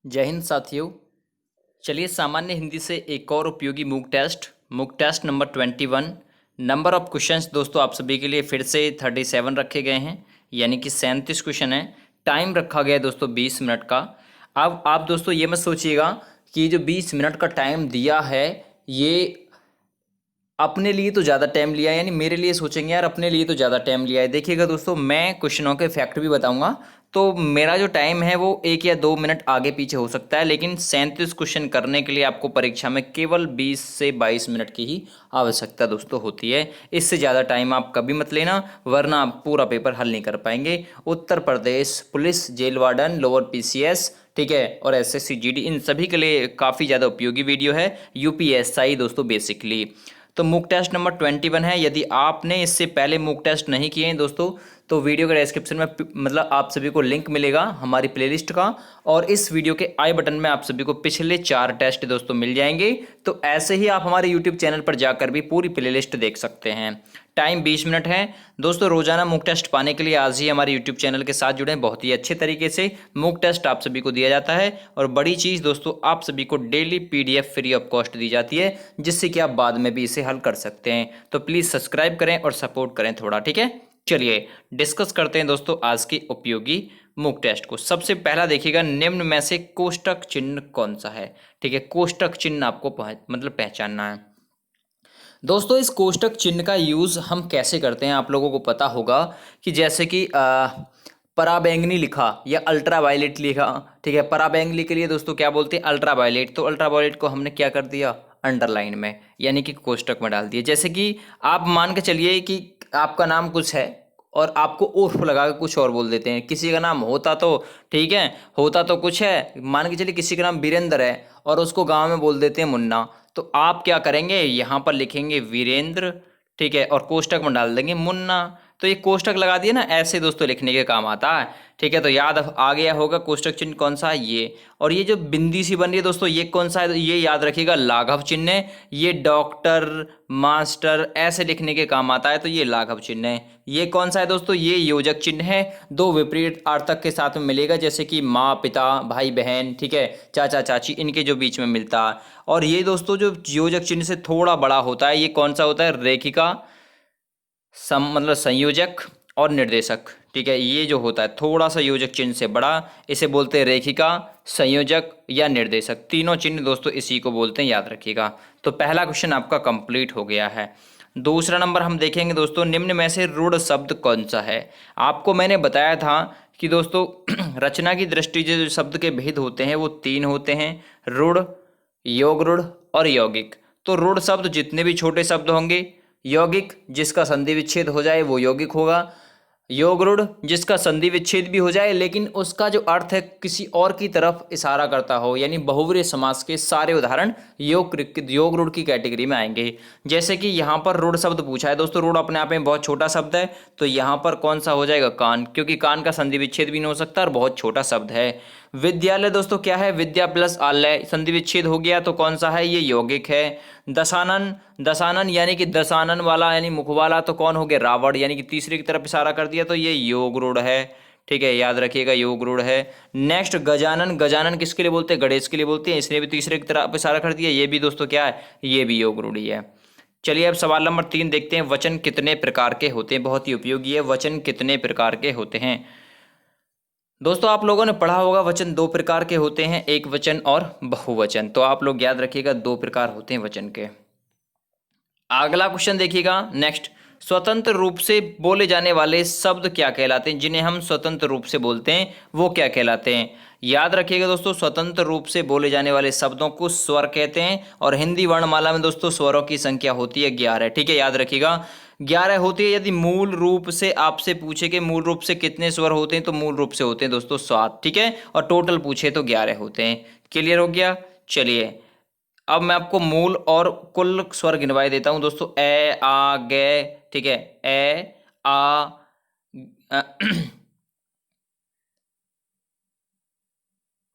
जय हिंद साथियों। चलिए सामान्य हिंदी से एक और उपयोगी mock test number 21। Number of questions दोस्तों आप सभी के लिए फिर से 37 रखे गए हैं, यानी कि 37 क्वेश्चन है। टाइम रखा गया है दोस्तों 20 मिनट का। अब आप दोस्तों ये मत सोचिएगा कि जो 20 मिनट का टाइम दिया है ये अपने लिए तो ज़्यादा टाइम लिया है, यानी मेरे लिए सोचेंगे यार अपने लिए तो ज़्यादा टाइम लिया है। देखिएगा दोस्तों, मैं क्वेश्चनों के फैक्ट भी बताऊंगा, तो मेरा जो टाइम है वो 1 या 2 मिनट आगे पीछे हो सकता है, लेकिन 37 क्वेश्चन करने के लिए आपको परीक्षा में केवल 20 से 22 मिनट की ही आवश्यकता दोस्तों होती है। इससे ज़्यादा टाइम आप कभी मत लेना, वरना आप पूरा पेपर हल नहीं कर पाएंगे। Uttar Pradesh police, jail warden, lower PCS, ठीक है, और एसएससी जीडी, इन सभी के लिए काफ़ी ज़्यादा उपयोगी वीडियो है। यूपीएसआई दोस्तों बेसिकली। तो मूक टेस्ट नंबर 21 है। यदि आपने इससे पहले मूक टेस्ट नहीं किए हैं दोस्तों, तो वीडियो के डिस्क्रिप्शन में मतलब आप सभी को लिंक मिलेगा हमारी प्लेलिस्ट का, और इस वीडियो के आई बटन में आप सभी को पिछले 4 टेस्ट दोस्तों मिल जाएंगे। तो ऐसे ही आप हमारे यूट्यूब चैनल पर जाकर भी पूरी प्लेलिस्ट देख सकते हैं। टाइम 20 मिनट है दोस्तों। रोजाना मूक टेस्ट पाने के लिए आज ही हमारे यूट्यूब चैनल के साथ जुड़ें। बहुत ही अच्छे तरीके से मूक टेस्ट आप सभी को दिया जाता है, और बड़ी चीज़ दोस्तों, आप सभी को daily PDF free of cost दी जाती है, जिससे कि आप बाद में भी इसे हल कर सकते हैं। तो प्लीज़ सब्सक्राइब करें और सपोर्ट करें थोड़ा, ठीक है। चलिए डिस्कस करते हैं दोस्तों आज की उपयोगी मूक टेस्ट को। सबसे पहला देखिएगा, निम्न में से कोष्टक चिन्ह कौन सा है। ठीक है, कोष्टक चिन्ह आपको मतलब पहचानना है दोस्तों। इस कोष्टक चिन्ह का यूज हम कैसे करते हैं, आप लोगों को पता होगा कि जैसे कि पराबैंगनी लिखा या अल्ट्रावायलेट लिखा, ठीक है। पराबैंगनी के लिए दोस्तों क्या बोलते हैं, अल्ट्रावायलेट। तो अल्ट्रावायलेट को हमने क्या कर दिया, अंडरलाइन में, यानी कि कोष्टक में डाल दिया। जैसे कि आप मान के चलिए कि आपका नाम कुछ है और आपको उर्फ लगा के कुछ और बोल देते हैं। किसी का नाम होता तो ठीक है, होता तो कुछ है, मान के चलिए किसी का नाम वीरेंद्र है और उसको गांव में बोल देते हैं मुन्ना। तो आप क्या करेंगे, यहाँ पर लिखेंगे वीरेंद्र, ठीक है, और कोष्टक में डाल देंगे मुन्ना। तो ये कोष्टक लगा दिया ना, ऐसे दोस्तों लिखने के काम आता है, ठीक है। तो याद आ गया होगा कोष्टक चिन्ह कौन सा है, ये। और ये जो बिंदी सी बन रही है दोस्तों, ये कौन सा है, ये याद रखिएगा लाघव चिन्ह है। ये डॉक्टर, मास्टर ऐसे लिखने के काम आता है, तो ये लाघव चिन्ह है। ये कौन सा है दोस्तों, ये योजक चिन्ह है। दो विपरीत अर्थक के साथ में मिलेगा, जैसे कि माँ पिता, भाई बहन, ठीक है, चाचा चाची, इनके जो बीच में मिलता है। और ये दोस्तों जो योजक चिन्ह से थोड़ा बड़ा होता है, ये कौन सा होता है, रेखिका, मतलब संयोजक और निर्देशक, ठीक है। ये जो होता है थोड़ा सा योजक चिन्ह से बड़ा, इसे बोलते हैं रेखिका, संयोजक या निर्देशक। तीनों चिन्ह दोस्तों इसी को बोलते हैं, याद रखिएगा। तो पहला क्वेश्चन आपका कंप्लीट हो गया है। दूसरा नंबर हम देखेंगे दोस्तों, निम्न में से रूढ़ शब्द कौन सा है। आपको मैंने बताया था कि दोस्तों रचना की दृष्टि से जो शब्द के भेद होते हैं वो 3 होते हैं, रूढ़, योग रूढ़ और यौगिक। तो रूढ़ शब्द जितने भी छोटे शब्द होंगे, यौगिक जिसका संधि विच्छेद हो जाए वो यौगिक होगा, योग रूढ़ जिसका संधि विच्छेद भी हो जाए लेकिन उसका जो अर्थ है किसी और की तरफ इशारा करता हो, यानी बहुव्रीहि समास के सारे उदाहरण योग रूढ़ की कैटेगरी में आएंगे। जैसे कि यहाँ पर रूढ़ शब्द पूछा है दोस्तों, रूढ़ अपने आप में बहुत छोटा शब्द है, तो यहाँ पर कौन सा हो जाएगा, कान, क्योंकि कान का संधि विच्छेद भी नहीं हो सकता और बहुत छोटा शब्द है। विद्यालय दोस्तों क्या है, विद्या प्लस आलय, संधि विच्छेद हो गया तो कौन सा है, ये यौगिक है। दशानन, दशानन यानी कि दशानन वाला यानी मुख वाला, तो कौन हो गया, रावण, यानी कि तीसरे की तरफ इशारा कर दिया, तो ये योग रूढ़ है, ठीक है, याद रखिएगा योग रूढ़ है। नेक्स्ट गजानन, गजानन किसके लिए बोलते हैं, गणेश के लिए बोलते हैं, इसने भी तीसरे की तरफ इशारा कर दिया, ये भी दोस्तों क्या है, ये भी योग रूढ़ ही है। चलिए अब सवाल नंबर 3 देखते हैं, वचन कितने प्रकार के होते हैं। बहुत ही उपयोगी है, वचन कितने प्रकार के होते हैं। दोस्तों आप लोगों ने पढ़ा होगा वचन 2 प्रकार के होते हैं, एक वचन और बहुवचन। तो आप लोग याद रखिएगा 2 प्रकार होते हैं वचन के। अगला क्वेश्चन देखिएगा नेक्स्ट, स्वतंत्र रूप से बोले जाने वाले शब्द क्या कहलाते हैं। जिन्हें हम स्वतंत्र रूप से बोलते हैं वो क्या कहलाते हैं। याद रखिएगा दोस्तों, स्वतंत्र रूप से बोले जाने वाले शब्दों को स्वर कहते हैं, और हिंदी वर्णमाला में दोस्तों स्वरों की संख्या होती है 11, ठीक है, याद रखिएगा 11 होती है। यदि मूल रूप से आपसे पूछे कि मूल रूप से कितने स्वर होते हैं, तो मूल रूप से होते हैं दोस्तों 7, ठीक है, और टोटल पूछे तो 11 होते हैं। क्लियर हो गया। चलिए अब मैं आपको मूल और कुल स्वर गिनवाई देता हूं दोस्तों, ए आ गे, ठीक है, ए आ अ,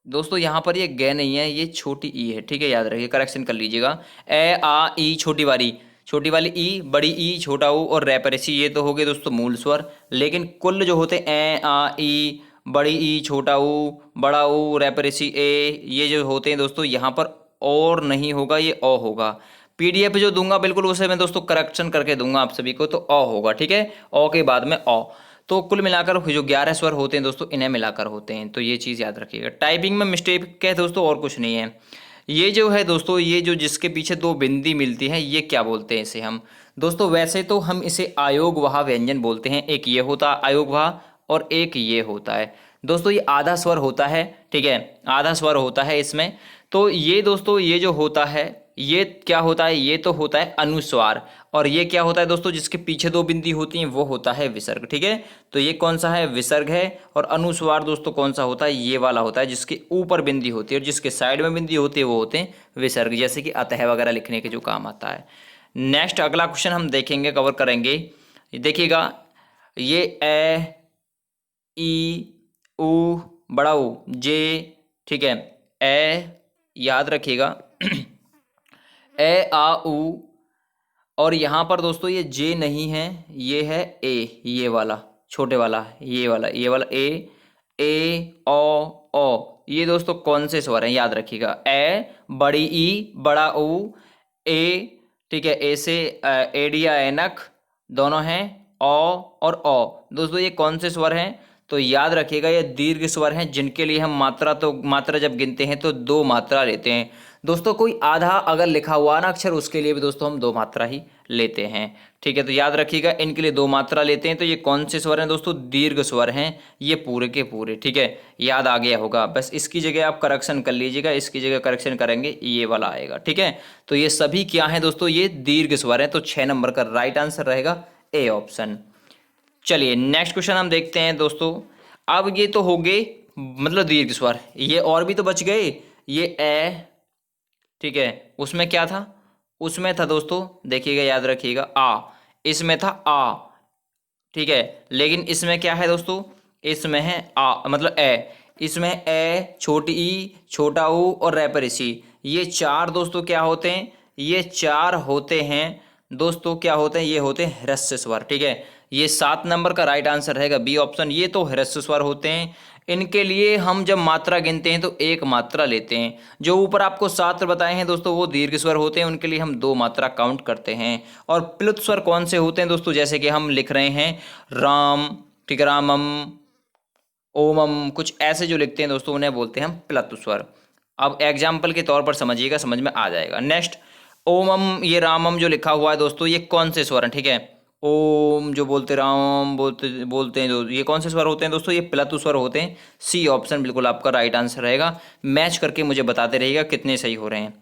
दोस्तों यहाँ पर ये गे नहीं है, ये छोटी ई है, ठीक है, याद रखिए, करेक्शन कर लीजिएगा। ए आ ई छोटी वाली ई, बड़ी ई, छोटा ऊ और रे पेरेसी, ये तो हो गए दोस्तों मूल स्वर। लेकिन कुल जो होते हैं ए आ ई बड़ी ई, छोटा ऊ, बड़ा ऊ, रेपरेसी ए, ये जो होते हैं दोस्तों यहाँ पर और नहीं होगा, ये ओ होगा। पीडीएफ जो दूंगा बिल्कुल उसे मैं दोस्तों करेक्शन करके दूंगा आप सभी को, तो ओ होगा, ठीक है, ओ के बाद में ओ। तो कुल मिलाकर जो 11 स्वर होते हैं दोस्तों इन्हें मिलाकर होते हैं, तो ये चीज़ याद रखिएगा। टाइपिंग में मिस्टेक है दोस्तों और कुछ नहीं है। ये जो है दोस्तों, ये जो जिसके पीछे दो बिंदी मिलती है ये क्या बोलते हैं इसे हम दोस्तों? वैसे तो हम इसे आयोगवाह व्यंजन बोलते हैं। एक ये होता है आयोगवाह और एक ये होता है दोस्तों, ये आधा स्वर होता है, ठीक है, आधा स्वर होता है इसमें। तो ये दोस्तों ये जो होता है ये क्या होता है? ये तो होता है अनुस्वार। और ये क्या होता है दोस्तों? जिसके पीछे दो बिंदी होती हैं वो होता है विसर्ग, ठीक है। तो ये कौन सा है? विसर्ग है। और अनुस्वार दोस्तों कौन सा होता है? ये वाला होता है जिसके ऊपर बिंदी होती है और जिसके साइड में बिंदी होती है वो होते हैं विसर्ग, जैसे कि अतः वगैरह लिखने के जो काम आता है। नेक्स्ट अगला क्वेश्चन हम देखेंगे, कवर करेंगे। देखिएगा, ये ए, ई, ऊ, बड़ा ऊ, जे, ठीक है, ए, याद रखिएगा ए, आ, ऊ। और यहाँ पर दोस्तों ये जे नहीं है, ये है ए, ये वाला छोटे वाला, ये वाला ए, ओ। ये दोस्तों कौन से स्वर हैं याद रखिएगा? ए, बड़ी ई, बड़ा ऊ, ए, ठीक है, ए से एडिया एनक दोनों हैं, ओ और ओ। दोस्तों ये कौन से स्वर हैं? तो याद रखिएगा ये दीर्घ स्वर हैं, जिनके लिए हम मात्रा जब गिनते हैं तो दो मात्रा लेते हैं दोस्तों। कोई आधा अगर लिखा हुआ ना अक्षर, उसके लिए भी दोस्तों हम दो मात्रा ही लेते हैं, ठीक है। तो याद रखिएगा इनके लिए दो मात्रा लेते हैं। तो ये कौन से स्वर हैं दोस्तों? दीर्घ स्वर हैं ये पूरे के पूरे, ठीक है, याद आ गया होगा। बस इसकी जगह आप करेक्शन कर लीजिएगा, इसकी जगह करेक्शन करेंगे ये वाला आएगा, ठीक है। तो ये सभी क्या है दोस्तों? ये दीर्घ स्वर है। तो 6 नंबर का राइट आंसर रहेगा ए ऑप्शन। चलिए नेक्स्ट क्वेश्चन हम देखते हैं दोस्तों। अब ये तो हो गए मतलब दीर्घ स्वर, ये और भी तो बच गए। ये ए, ठीक है, उसमें क्या था? उसमें था दोस्तों, देखिएगा याद रखिएगा, आ, इसमें था आ, ठीक है। लेकिन इसमें क्या है दोस्तों? इसमें है आ मतलब ए, इसमें ए, छोटी ई, छोटा ऊ और रेपरेसी। ये चार दोस्तों क्या होते हैं? ये चार होते हैं दोस्तों, क्या होते हैं? ये होते हैं ह्रस्व स्वर, ठीक है। ये 7 नंबर का राइट आंसर रहेगा बी ऑप्शन। ये तो ह्रस्व स्वर होते हैं, इनके लिए हम जब मात्रा गिनते हैं तो एक मात्रा लेते हैं। जो ऊपर आपको 7 बताए हैं दोस्तों वो दीर्घ स्वर होते हैं, उनके लिए हम दो मात्रा काउंट करते हैं। और प्लुत स्वर कौन से होते हैं दोस्तों? जैसे कि हम लिख रहे हैं राम, ठीक है, रामम, ओमम, कुछ ऐसे जो लिखते हैं दोस्तों उन्हें बोलते हैं हम प्लुत स्वर। अब एग्जाम्पल के तौर पर समझिएगा, समझ में आ जाएगा। नेक्स्ट, ओमम, ये रामम जो लिखा हुआ है दोस्तों ये कौन से स्वर हैं? ठीक है, ओम जो बोलते राम बोलते बोलते हैं ये कौन से स्वर होते हैं दोस्तों? ये प्लुत स्वर होते हैं। सी ऑप्शन बिल्कुल आपका राइट आंसर रहेगा। मैच करके मुझे बताते रहिएगा कितने सही हो रहे हैं।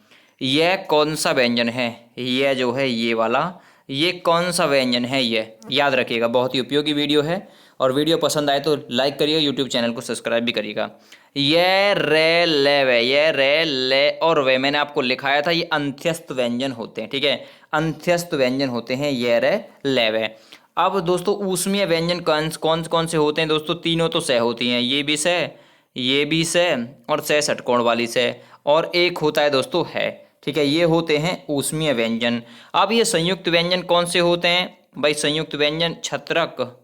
यह कौन सा व्यंजन है? यह जो है ये वाला, ये कौन सा व्यंजन है? ये याद रखिएगा, बहुत ही उपयोगी वीडियो है। और वीडियो पसंद आए तो लाइक करिएगा, यूट्यूब चैनल को सब्सक्राइब भी करिएगा। ये रे ले वे, ये रे ले और वे मैंने आपको लिखाया था, ये अंत्यस्त व्यंजन होते हैं, ठीक है, अंत्यस्त व्यंजन होते हैं ये रे ले वे। अब दोस्तों ऊष्मीय व्यंजन कौन कौन से होते हैं दोस्तों? तीनों तो सह होती हैं, ये भी सह, ये भी सह और सह षटकोण वाली सह, और एक होता है दोस्तों है, ठीक है। ये होते हैं ऊष्मीय व्यंजन। अब ये संयुक्त व्यंजन कौन से होते हैं भाई? संयुक्त व्यंजन छत्रक,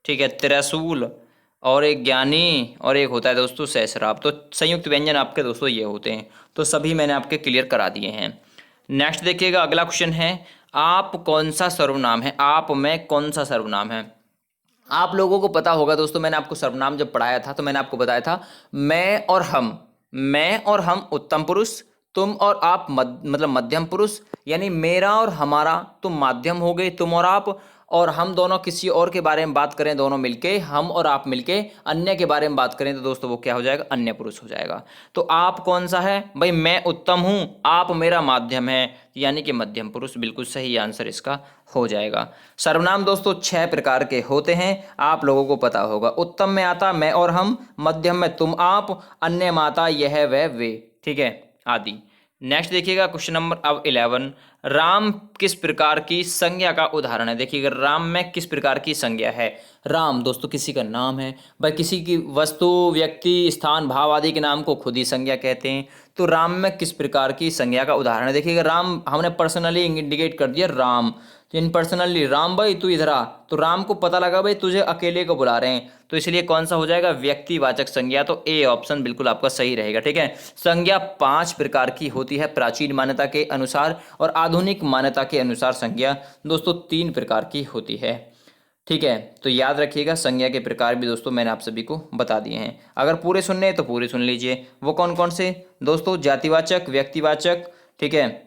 ठीक है, त्रिशूल और एक ज्ञानी और एक होता है दोस्तों सहस्राब। तो संयुक्त व्यंजन आपके दोस्तों ये होते हैं। तो सभी मैंने आपके क्लियर करा दिए हैं। नेक्स्ट देखिएगा, अगला क्वेश्चन है, आप कौन सा सर्वनाम है? आप में कौन सा सर्वनाम है? आप लोगों को पता होगा दोस्तों, मैंने आपको सर्वनाम जब पढ़ाया था तो मैंने आपको बताया था मैं और हम, मैं और हम उत्तम पुरुष, तुम और आप मतलब मध्यम पुरुष, यानी मेरा और हमारा, तुम माध्यम हो गए, तुम और हम दोनों किसी और के बारे में बात करें, दोनों मिलके, हम और आप मिलके अन्य के बारे में बात करें तो दोस्तों वो क्या हो जाएगा? अन्य पुरुष हो जाएगा। तो आप कौन सा है भाई? मैं उत्तम हूं, आप मेरा माध्यम है, यानी कि मध्यम पुरुष। बिल्कुल सही आंसर इसका हो जाएगा। सर्वनाम दोस्तों 6 प्रकार के होते हैं, आप लोगों को पता होगा। उत्तम में आता मैं और हम, मध्यम में तुम आप, अन्य में आता यह वह वे, ठीक है, आदि। नेक्स्ट देखिएगा क्वेश्चन नंबर अब 11, राम किस प्रकार की संज्ञा का उदाहरण है? देखिएगा राम में किस प्रकार की संज्ञा है? राम दोस्तों किसी का नाम है भाई, किसी की वस्तु, व्यक्ति, स्थान, भाव आदि के नाम को खुद ही संज्ञा कहते हैं। तो राम में किस प्रकार की संज्ञा का उदाहरण है? देखिएगा राम हमने पर्सनली इंडिकेट कर दिया राम, इनपर्सनली, राम भाई तू इधर आ, तो राम को पता लगा भाई तुझे अकेले को बुला रहे हैं, तो इसलिए कौन सा हो जाएगा, व्यक्तिवाचक संज्ञा। तो ए ऑप्शन बिल्कुल आपका सही रहेगा। ठीक है, संज्ञा 5 प्रकार की होती है प्राचीन मान्यता के अनुसार, और आधुनिक मान्यता के अनुसार संज्ञा दोस्तों 3 प्रकार की होती है। ठीक है, तो याद रखिएगा संज्ञा के प्रकार भी दोस्तों मैंने आप सभी को बता दिए हैं। अगर पूरे सुनने हैं तो पूरे सुन लीजिए। वो कौन कौन से दोस्तों, जातिवाचक, व्यक्तिवाचक, ठीक है,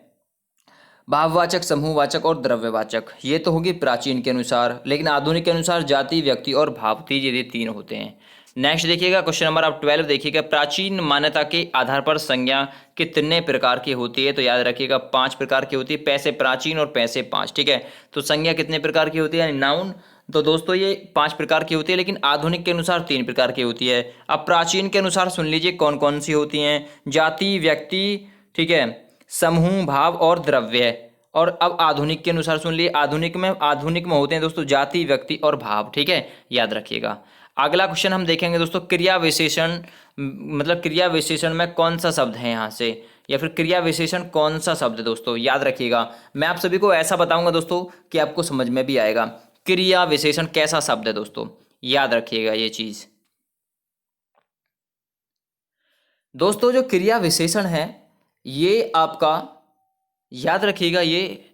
भाववाचक, समूहवाचक और द्रव्यवाचक। ये तो होगी प्राचीन के अनुसार, लेकिन आधुनिक के अनुसार जाति, व्यक्ति और भाव, ये 3 होते हैं। नेक्स्ट देखिएगा क्वेश्चन नंबर आप 12 देखिएगा, प्राचीन मान्यता के आधार पर संज्ञा कितने प्रकार की होती है। तो याद रखिएगा 5 प्रकार की होती है, पैसे प्राचीन और पैसे 5। ठीक है, तो संज्ञा कितने प्रकार की होती है, यानी नाउन। तो दोस्तों ये 5 प्रकार की होती है, लेकिन आधुनिक के अनुसार 3 प्रकार की होती है। अब प्राचीन के अनुसार सुन लीजिए कौन कौन सी होती हैं, जाति, व्यक्ति, ठीक है, समूह, भाव और द्रव्य। और अब आधुनिक के अनुसार सुन लिए, आधुनिक में होते हैं दोस्तों जाति, व्यक्ति और भाव। ठीक है, याद रखिएगा। अगला क्वेश्चन हम देखेंगे दोस्तों, क्रिया विशेषण, मतलब क्रिया विशेषण में कौन सा शब्द है यहाँ से, या फिर क्रिया विशेषण कौन सा शब्द है दोस्तों, याद रखिएगा। मैं आप सभी को ऐसा बताऊंगा दोस्तों कि आपको समझ में भी आएगा क्रिया विशेषण कैसा शब्द है दोस्तों, याद रखिएगा ये चीज। दोस्तों जो क्रिया विशेषण है ये आपका याद रखिएगा, ये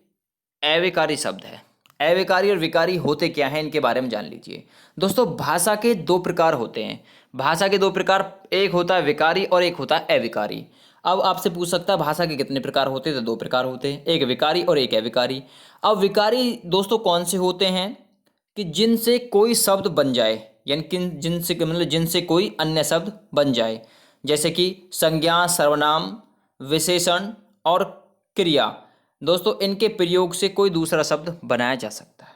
अविकारी शब्द है। अविकारी और विकारी होते क्या हैं इनके बारे में जान लीजिए। दोस्तों भाषा के 2 प्रकार होते हैं, भाषा के 2 प्रकार, एक होता है विकारी और एक होता है अविकारी। अब आपसे पूछ सकता है भाषा के कितने प्रकार होते हैं, तो 2 प्रकार होते हैं, एक विकारी और एक अविकारी। अब विकारी दोस्तों कौन से होते हैं, कि जिनसे कोई शब्द बन जाए, यानी कि जिनसे कोई अन्य शब्द बन जाए, जैसे कि संज्ञा, सर्वनाम, विशेषण और क्रिया। दोस्तों इनके प्रयोग से कोई दूसरा शब्द बनाया जा सकता है।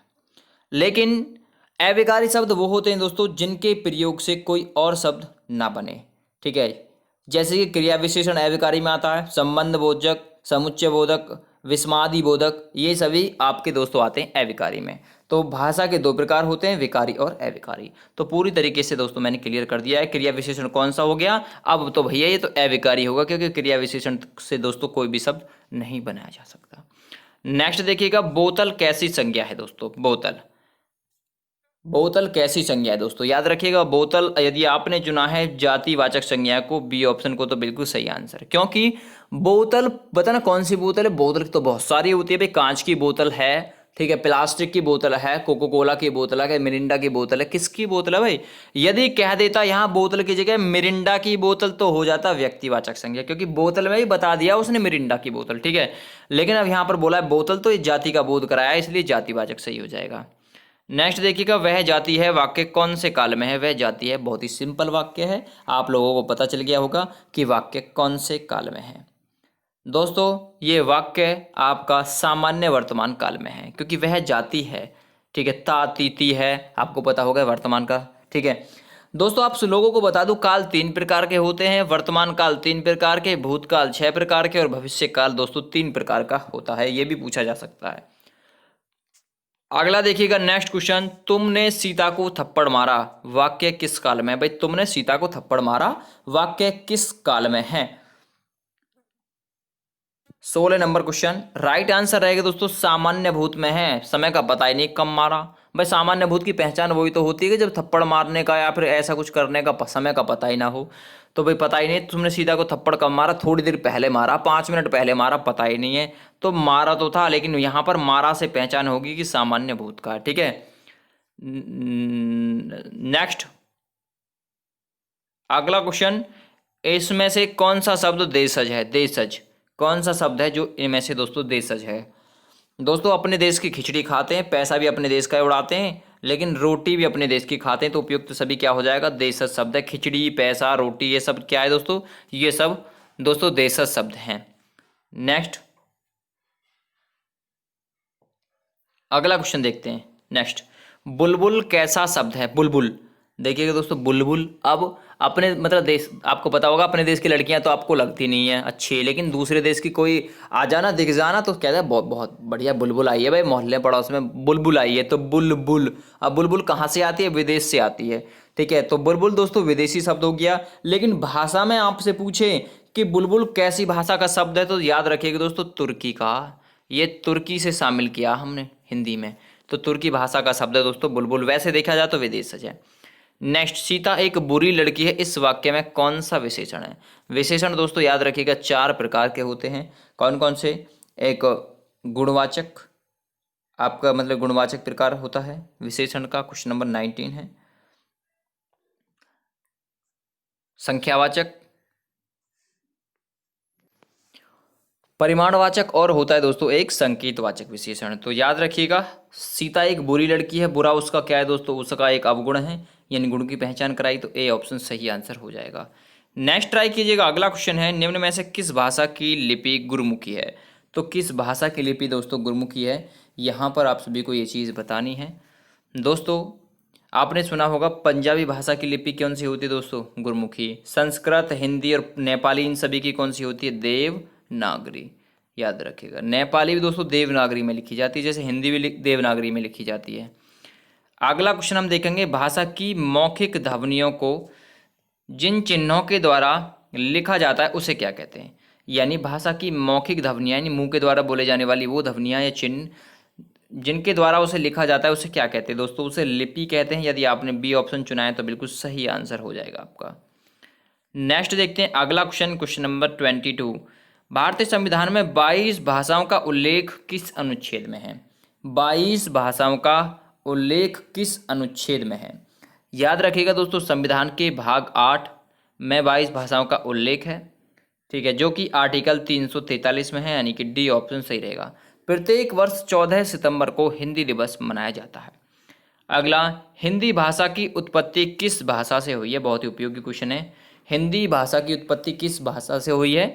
लेकिन अविकारी शब्द वो होते हैं दोस्तों जिनके प्रयोग से कोई और शब्द ना बने। ठीक है, जैसे कि क्रिया विशेषण अविकारी में आता है, संबंध बोधक, समुच्चय बोधक, विस्मादि बोधक, ये सभी आपके दोस्तों आते हैं अविकारी में। तो भाषा के 2 प्रकार होते हैं, विकारी और अविकारी। तो पूरी तरीके से दोस्तों मैंने क्लियर कर दिया है क्रिया विशेषण कौन सा हो गया। अब तो भैया ये तो अविकारी होगा, क्योंकि क्रिया विशेषण से दोस्तों कोई भी शब्द नहीं बनाया जा सकता। नेक्स्ट देखिएगा, बोतल कैसी संज्ञा है दोस्तों, बोतल कैसी संज्ञा है दोस्तों, याद रखिएगा। बोतल यदि आपने चुना है जातिवाचक संज्ञा को, बी ऑप्शन को, तो बिल्कुल सही आंसर है। क्योंकि बोतल पता ना कौन सी बोतल है, बोतल तो बहुत सारी होती है भाई, कांच की बोतल है, ठीक है, प्लास्टिक की बोतल है, कोको कोला की बोतल है, मिरिंडा की बोतल है, किसकी बोतल है भाई। यदि कह देता यहाँ बोतल की जगह मिरिंडा की बोतल तो हो जाता व्यक्तिवाचक संज्ञा, क्योंकि बोतल में ही बता दिया उसने मिरिंडा की बोतल। ठीक है, लेकिन अब यहाँ पर बोला है बोतल, तो इस जाति का बोध कराया, इसलिए जातिवाचक सही हो जाएगा। नेक्स्ट देखिएगा, वह जाति है वाक्य कौन से काल में है, वह जाति है, बहुत ही सिंपल वाक्य है, आप लोगों को पता चल गया होगा कि वाक्य कौन से काल में है। दोस्तों ये वाक्य आपका सामान्य वर्तमान काल में है, क्योंकि वह जाति है। ठीक है, ता तीती है, आपको पता होगा वर्तमान का। ठीक है दोस्तों, आप लोगों को बता दूं काल 3 प्रकार के होते हैं, वर्तमान काल 3 प्रकार के, भूतकाल 6 प्रकार के और भविष्य काल दोस्तों 3 प्रकार का होता है, ये भी पूछा जा सकता है। अगला देखिएगा नेक्स्ट क्वेश्चन, तुमने सीता को थप्पड़ मारा, वाक्य किस काल में है। भाई तुमने सीता को थप्पड़ मारा, वाक्य किस काल में है। 16 नंबर क्वेश्चन, राइट आंसर रहेगा दोस्तों सामान्य भूत में है, समय का पता ही नहीं कब मारा। भाई सामान्य भूत की पहचान वही तो होती है कि जब थप्पड़ मारने का या फिर ऐसा कुछ करने का समय का पता ही ना हो। तो भाई पता ही नहीं, तुमने सीता को थप्पड़ कब मारा, थोड़ी देर पहले मारा, 5 मिनट पहले मारा, पता ही नहीं है। तो मारा तो था, लेकिन यहाँ पर मारा से पहचान होगी कि सामान्य भूत का। ठीक है, नेक्स्ट अगला क्वेश्चन, इसमें से कौन सा शब्द देशज है, देशज कौन सा शब्द है जो इनमें से दोस्तों देशज है। दोस्तों अपने देश की खिचड़ी खाते हैं, पैसा भी अपने देश का उड़ाते हैं, लेकिन रोटी भी अपने देश की खाते हैं, तो उपयुक्त तो सभी क्या हो जाएगा, देशज शब्द है। खिचड़ी, पैसा, रोटी, ये सब क्या है दोस्तों, ये सब दोस्तों देशज शब्द हैं। नेक्स्ट अगला क्वेश्चन देखते हैं। नेक्स्ट, बुलबुल कैसा शब्द है, बुलबुल देखिएगा दोस्तों, बुलबुल अब अपने मतलब देश, आपको पता होगा अपने देश की लड़कियां तो आपको लगती नहीं है अच्छी, लेकिन दूसरे देश की कोई आ जाना दिख जाना तो कहता है बहुत बहुत बढ़िया बुलबुल आई है भाई, मोहल्ले पड़ोस में बुलबुल आई है, तो बुलबुल। अब बुलबुल कहाँ से आती है, विदेश से आती है। ठीक है, तो बुलबुल दोस्तों विदेशी शब्द हो गया। लेकिन भाषा में आपसे पूछे कि बुलबुल कैसी भाषा का शब्द है, तो याद रखिएगा दोस्तों तुर्की का, ये तुर्की से शामिल किया हमने हिंदी में, तो तुर्की भाषा का शब्द है दोस्तों बुलबुल। वैसे देखा जाए तो विदेशज है। नेक्स्ट, सीता एक बुरी लड़की है, इस वाक्य में कौन सा विशेषण है? विशेषण दोस्तों याद रखिएगा 4 प्रकार के होते हैं। कौन कौन से? एक गुणवाचक, आपका मतलब गुणवाचक प्रकार होता है विशेषण का, क्वेश्चन नंबर 19 है। संख्यावाचक, परिमाणवाचक, और होता है दोस्तों एक संकेतवाचक विशेषण। तो याद रखिएगा, सीता एक बुरी लड़की है, बुरा उसका क्या है दोस्तों? उसका एक अवगुण है, यानी गुण की पहचान कराई, तो ए ऑप्शन सही आंसर हो जाएगा। नेक्स्ट ट्राई कीजिएगा, अगला क्वेश्चन है, निम्न में से किस भाषा की लिपि गुरुमुखी है? तो किस भाषा की लिपि दोस्तों गुरुमुखी है, यहाँ पर आप सभी को ये चीज़ बतानी है। दोस्तों आपने सुना होगा पंजाबी भाषा की लिपि कौन सी होती है दोस्तों? गुरुमुखी। संस्कृत, हिंदी और नेपाली, इन सभी की कौन सी होती है? देवनागरी। याद रखिएगा, नेपाली भी दोस्तों देवनागरी में लिखी जाती है, जैसे हिंदी भी देवनागरी में लिखी जाती है। अगला क्वेश्चन हम देखेंगे, भाषा की मौखिक ध्वनियों को जिन चिन्हों के द्वारा लिखा जाता है उसे क्या कहते हैं? यानी भाषा की मौखिक ध्वनियाँ, यानी मुंह के द्वारा बोले जाने वाली वो ध्वनियाँ या चिन्ह जिनके द्वारा उसे लिखा जाता है उसे क्या कहते हैं दोस्तों? उसे लिपि कहते हैं। यदि आपने बी ऑप्शन चुना है तो बिल्कुल सही आंसर हो जाएगा आपका। नेक्स्ट देखते हैं अगला क्वेश्चन, क्वेश्चन नंबर 22। भारतीय संविधान में 22 भाषाओं का उल्लेख किस अनुच्छेद में है? 22 भाषाओं का उल्लेख किस अनुच्छेद में है? याद रखिएगा दोस्तों, संविधान के भाग 8 में 22 भाषाओं का उल्लेख है, ठीक है, जो कि आर्टिकल 343 में है, यानी कि डी ऑप्शन सही रहेगा। प्रत्येक वर्ष 14 सितंबर को हिंदी दिवस मनाया जाता है। अगला, हिंदी भाषा की उत्पत्ति किस भाषा से हुई है? बहुत ही उपयोगी क्वेश्चन है। हिंदी भाषा की उत्पत्ति किस भाषा से हुई है?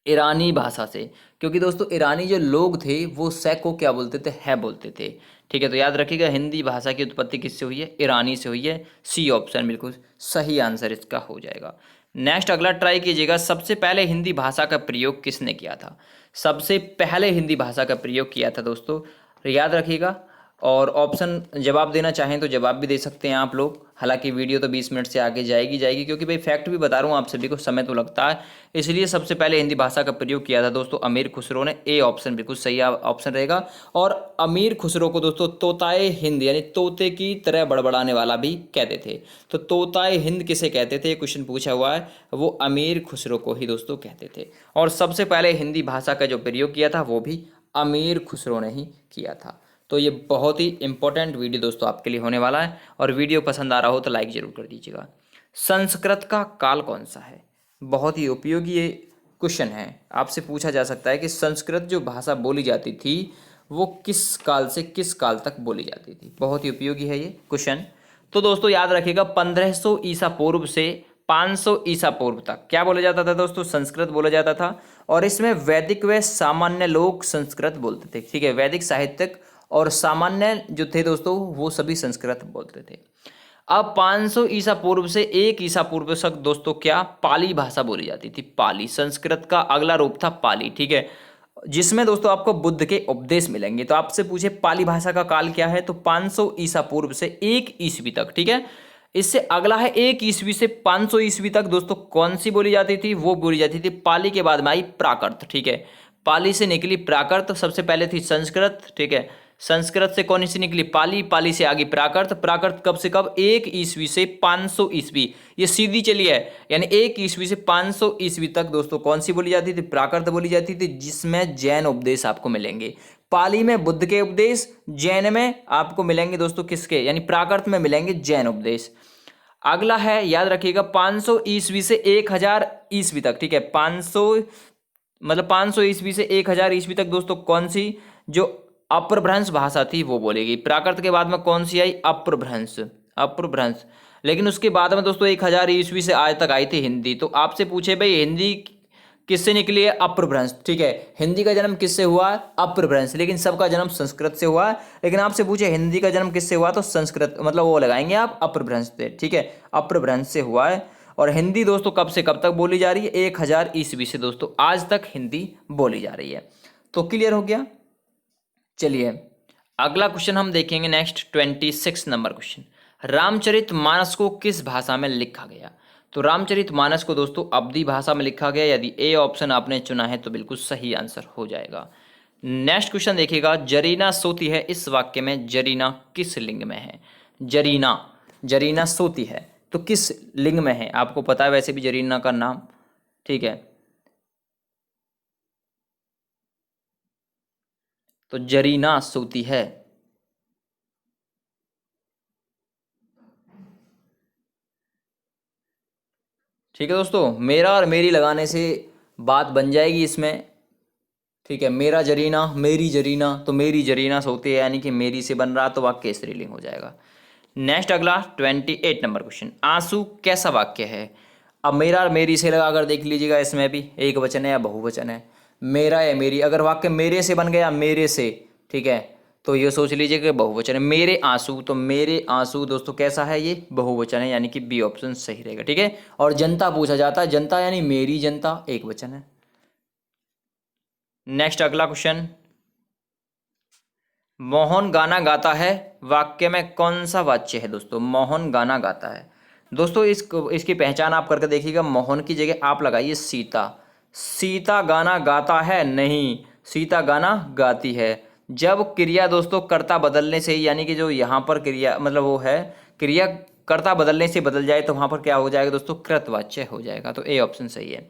ईरानी भाषा से, क्योंकि दोस्तों ईरानी जो लोग थे वो से को क्या बोलते थे? है बोलते थे, ठीक है। तो याद रखिएगा, हिंदी भाषा की उत्पत्ति किससे हुई है? ईरानी से हुई है। सी ऑप्शन बिल्कुल सही आंसर इसका हो जाएगा। नेक्स्ट अगला ट्राई कीजिएगा, सबसे पहले हिंदी भाषा का प्रयोग किसने किया था? सबसे पहले हिंदी भाषा का प्रयोग किया था दोस्तों, याद रखिएगा। और ऑप्शन जवाब देना चाहें तो जवाब भी दे सकते हैं आप लोग। हालांकि वीडियो तो 20 मिनट से आगे जाएगी, क्योंकि भाई फैक्ट भी बता रहा हूँ आप सभी को, समय तो लगता है, इसलिए सबसे पहले हिंदी भाषा का प्रयोग किया था दोस्तों अमीर खुसरो ने। ए ऑप्शन बिल्कुल सही ऑप्शन रहेगा। और अमीर खुसरो को दोस्तों तोताए हिंद, यानी तोते की तरह बड़बड़ाने वाला भी कहते थे। तो तोताए हिंद किसे कहते थे, क्वेश्चन पूछा हुआ है, वो अमीर खुसरो को ही दोस्तों कहते थे। और सबसे पहले हिंदी भाषा का जो प्रयोग किया था वो भी अमीर खुसरो ने ही किया था। तो ये बहुत ही इंपॉर्टेंट वीडियो दोस्तों आपके लिए होने वाला है, और वीडियो पसंद आ रहा हो तो लाइक जरूर कर दीजिएगा। संस्कृत का काल कौन सा है? बहुत ही उपयोगी ये क्वेश्चन है, आपसे पूछा जा सकता है कि संस्कृत जो भाषा बोली जाती थी वो किस काल से किस काल तक बोली जाती थी। बहुत ही उपयोगी है ये क्वेश्चन। तो दोस्तों याद रखिएगा, 1500 ईसा पूर्व से 500 ईसा पूर्व तक क्या बोला जाता था दोस्तों? संस्कृत बोला जाता था। और इसमें वैदिक व सामान्य लोग संस्कृत बोलते थे, ठीक है। वैदिक साहित्यक और सामान्य जो थे दोस्तों वो सभी संस्कृत बोलते थे। अब 500 ईसा पूर्व से 1 ईसा पूर्व तक दोस्तों क्या पाली भाषा बोली जाती थी? पाली, संस्कृत का अगला रूप था पाली, ठीक है, जिसमें दोस्तों आपको बुद्ध के उपदेश मिलेंगे। तो आपसे पूछे पाली भाषा का काल क्या है, तो 500 ईसा पूर्व से 1 ईस्वी तक, ठीक है। इससे अगला है 1 ईस्वी से 500 ईस्वी तक दोस्तों कौन सी बोली जाती थी? वो बोली जाती थी पाली के बाद में आई प्राकृत, ठीक है। पाली से निकली प्राकृत, सबसे पहले थी संस्कृत, ठीक है। संस्कृत से कौन सी निकली? पाली, पाली से आगे प्राकृत, प्राकृत कब से कब? 1 ईस्वी से 500 ईस्वी, ये सीधी चली है, यानी 1 ईस्वी से 500 ईस्वी तक दोस्तों कौन सी बोली जाती थी? प्राकृत बोली जाती थी, जिसमें जैन उपदेश आपको मिलेंगे। पाली में बुद्ध के उपदेश, जैन में आपको मिलेंगे दोस्तों किसके? यानी प्राकृत में मिलेंगे जैन उपदेश। अगला है याद रखिएगा 500 ईस्वी से 1000 ईस्वी तक, ठीक है। 500 मतलब 500 ईस्वी से 1000 ईस्वी तक दोस्तों कौन सी जो अपभ्रंश भाषा थी वो बोलेगी। प्राकृत के बाद में कौन सी आई? अपभ्रंश, अपभ्रंश। लेकिन उसके बाद में दोस्तों 1000 ईस्वी से आज तक आई थी हिंदी। तो आपसे पूछे भाई हिंदी किससे निकली है? अपभ्रंश, ठीक है। हिंदी का जन्म किससे हुआ? अपभ्रंश, लेकिन सबका जन्म संस्कृत से हुआ। लेकिन आपसे पूछे हिंदी का जन्म किससे हुआ, तो संस्कृत मतलब वो लगाएंगे आप अपभ्रंश से, ठीक है, अपभ्रंश से हुआ है। और हिंदी दोस्तों कब से कब तक बोली जा रही है? 1000 ईस्वी से दोस्तों आज तक हिंदी बोली जा रही है। तो क्लियर हो गया। चलिए अगला क्वेश्चन हम देखेंगे, नेक्स्ट 26 नंबर क्वेश्चन, रामचरितमानस को किस भाषा में लिखा गया? तो रामचरितमानस को दोस्तों अवधी भाषा में लिखा गया। यदि ए ऑप्शन आपने चुना है तो बिल्कुल सही आंसर हो जाएगा। नेक्स्ट क्वेश्चन देखिएगा, जरीना सोती है इस वाक्य में जरीना किस लिंग में है? जरीना, जरीना सोती है तो किस लिंग में है? आपको पता है वैसे भी जरीना का नाम, ठीक है। तो जरीना सोती है, ठीक है दोस्तों। मेरा और मेरी लगाने से बात बन जाएगी इसमें, ठीक है। मेरा जरीना, मेरी जरीना, तो मेरी जरीना सोती है यानी कि मेरी से बन रहा, तो वाक्य स्त्रीलिंग हो जाएगा। नेक्स्ट अगला 28 नंबर क्वेश्चन, आंसू कैसा वाक्य है? अब मेरा और मेरी से लगा कर देख लीजिएगा, इसमें भी एक वचन है या बहुवचन है। मेरा या मेरी, अगर वाक्य मेरे से बन गया, मेरे से, ठीक है, तो ये सोच लीजिए कि बहुवचन है। मेरे आंसू, तो मेरे आंसू दोस्तों कैसा है? ये बहुवचन है यानी कि बी ऑप्शन सही रहेगा, ठीक है। और जनता पूछा जाता है, जनता यानी मेरी जनता, एक वचन है। नेक्स्ट अगला क्वेश्चन, मोहन गाना गाता है, वाक्य में कौन सा वाच्य है दोस्तों? मोहन गाना गाता है दोस्तों, इसकी पहचान आप करके देखिएगा। मोहन की जगह आप लगाइए सीता। सीता गाना गाता है, नहीं, सीता गाना गाती है। जब क्रिया दोस्तों कर्ता बदलने से, यानी कि जो यहाँ पर क्रिया मतलब वो है, क्रिया कर्ता बदलने से बदल जाए तो वहाँ पर क्या हो जाएगा दोस्तों? कृतवाच्य हो जाएगा, तो ए ऑप्शन सही है।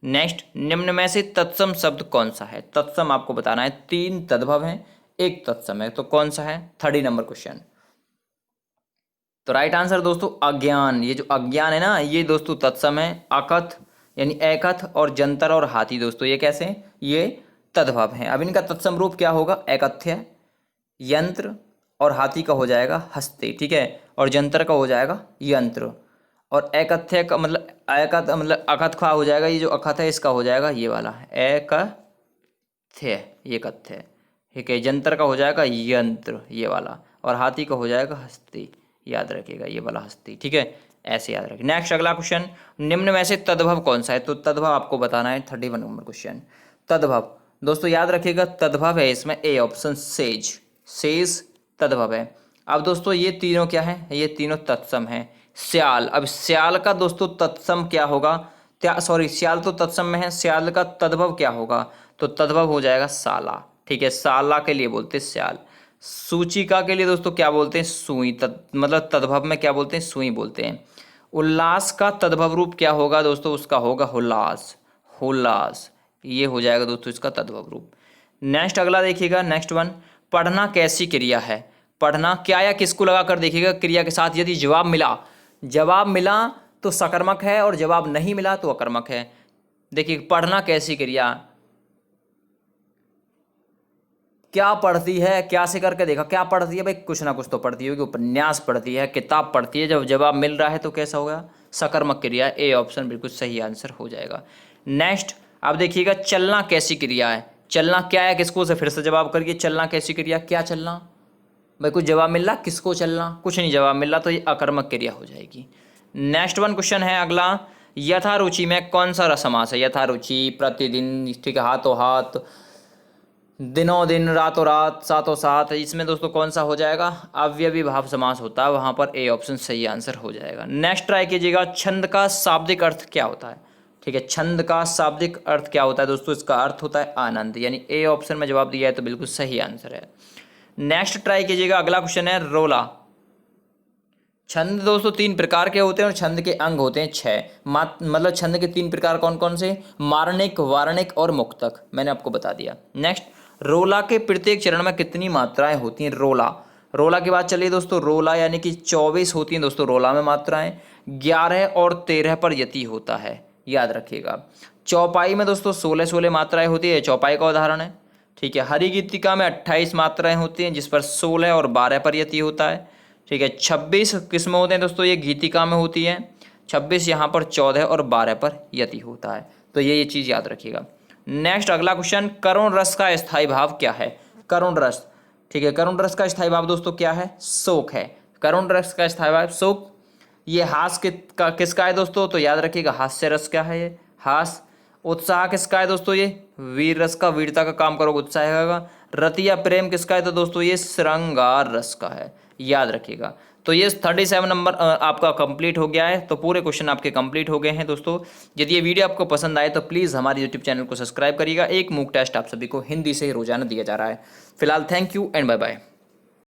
नेक्स्ट, निम्न में से तत्सम शब्द कौन सा है? तत्सम आपको बताना है, 3 तद्भव हैं, एक तत्सम है, तो कौन सा है? 30 नंबर क्वेश्चन। तो राइट आंसर दोस्तों अज्ञान। ये जो अज्ञान है ना, ये दोस्तों तत्सम है। अकथ यानी एकथ और जंतर और हाथी दोस्तों ये कैसे हैं? ये तद्भव हैं। अब इनका तत्सम रूप क्या होगा? एकथ्य, यंत्र, और हाथी का हो जाएगा हस्ते, ठीक है, और जंतर का हो जाएगा यंत्र। और एकथ्य का मतलब एकथ मतलब अकथ का हो जाएगा, ये जो अकथ है इसका हो जाएगा ये वाला एकथ्य, ये कथ्य, ठीक है। जंतर का हो जाएगा यंत्र, ये वाला, और हाथी का हो जाएगा हस्ती, याद रखिएगा ये वाला हस्ती, ठीक है, ऐसे याद रखिए। नेक्स्ट अगला क्वेश्चन, निम्न में से तद्भव कौन सा है? तो तद्भव आपको बताना है, 31 नंबर क्वेश्चन। तद्भव दोस्तों याद रखिएगा, तद्भव है इसमें ए ऑप्शन सेज, सेज तद्भव है। अब दोस्तों ये तीनों क्या है? ये तीनों तत्सम है। श्याल, अब श्याल का दोस्तों तत्सम क्या होगा? क्या, सॉरी, श्याल तो तत्सम में है, श्याल का तद्भव क्या होगा? तो तद्भव हो जाएगा साला, ठीक है, साला के लिए बोलते हैं श्याल। सूचिका के लिए दोस्तों क्या बोलते हैं? सुई, मतलब तद्भव में क्या बोलते हैं? सुई बोलते हैं। उल्लास का तद्भव रूप क्या होगा दोस्तों? उसका होगा हुल्लास, हुल्लास, ये हो जाएगा दोस्तों इसका तद्भव रूप। नेक्स्ट अगला देखिएगा, नेक्स्ट वन, पढ़ना कैसी क्रिया है? पढ़ना क्या या किसको लगा कर देखिएगा क्रिया के साथ, यदि जवाब मिला, जवाब मिला तो सकर्मक है, और जवाब नहीं मिला तो अकर्मक है। देखिए पढ़ना कैसी क्रिया, क्या पढ़ती है, क्या से करके देखा, क्या पढ़ती है भाई? कुछ ना कुछ तो पढ़ती होगी, उपन्यास पढ़ती है, किताब पढ़ती है। जब जवाब मिल रहा है तो कैसा होगा? सकर्मक क्रिया, ए ऑप्शन बिल्कुल सही आंसर हो जाएगा। नेक्स्ट अब देखिएगा, चलना कैसी क्रिया है? चलना क्या है किसको से, फिर से जवाब करिए, चलना कैसी क्रिया, क्या चलना भाई? कुछ जवाब मिल रहा, किसको चलना? कुछ नहीं जवाब मिल रहा, तो ये अकर्मक क्रिया हो जाएगी। नेक्स्ट वन क्वेश्चन है अगला, यथारुचि में कौन सा समास है? यथारुचि, प्रतिदिन, ठीक है, हाथों हाथ, दिनों दिन, रातों रात, सातों सात, इसमें दोस्तों कौन सा हो जाएगा? अव्ययी भाव समास होता है, वहां पर ए ऑप्शन सही आंसर हो जाएगा। नेक्स्ट ट्राई कीजिएगा, छंद का शाब्दिक अर्थ क्या होता है? ठीक है, छंद का शाब्दिक अर्थ क्या होता है दोस्तों? इसका अर्थ होता है आनंद, यानी ए ऑप्शन में जवाब दिया है तो बिल्कुल सही आंसर है। नेक्स्ट ट्राई कीजिएगा, अगला क्वेश्चन है रोला। छंद दोस्तों 3 प्रकार के होते हैं और छंद के अंग होते हैं 6। मतलब छंद के 3 प्रकार कौन कौन से? मारणिक, वारणिक और मुक्तक, मैंने आपको बता दिया। नेक्स्ट, रोला के प्रत्येक चरण में कितनी मात्राएं होती हैं? रोला, रोला की बात चलिए दोस्तों, रोला यानी कि 24 होती हैं दोस्तों रोला में मात्राएं, 11 और 13 पर यति होता है, याद रखिएगा। चौपाई में दोस्तों 16 मात्राएं होती है, चौपाई का उदाहरण है, ठीक है। हरि गीतिका में 28 मात्राएं होती हैं जिस पर 16 और 12 पर यति होता है, ठीक है। 26 किस्में होते हैं दोस्तों, ये गीतिका में होती हैं, 26 यहाँ पर 14 और 12 पर यति होता है, तो ये चीज़ याद रखिएगा। नेक्स्ट अगला क्वेश्चन, करुण रस का स्थायी भाव क्या है? करुण रस, ठीक है, करुण रस का स्थायी भाव दोस्तों क्या है? शोक है। करुण रस का स्थायी भाव शोक। ये हास का किसका है दोस्तों? तो याद रखिएगा हास्य रस क्या है? ये हास। उत्साह किसका है दोस्तों? ये वीर रस का, वीरता का काम करोगे उत्साह होगा। रति या प्रेम किसका है? तो दोस्तों ये श्रृंगार रस का है, याद रखिएगा। तो ये 37 नंबर आपका कंप्लीट हो गया है। तो पूरे क्वेश्चन आपके कंप्लीट हो गए हैं दोस्तों। यदि ये वीडियो आपको पसंद आए तो प्लीज़ हमारे यूट्यूब चैनल को सब्सक्राइब करिएगा। एक मूक टेस्ट आप सभी को हिंदी से रोजाना दिया जा रहा है। फिलहाल thank you and bye bye.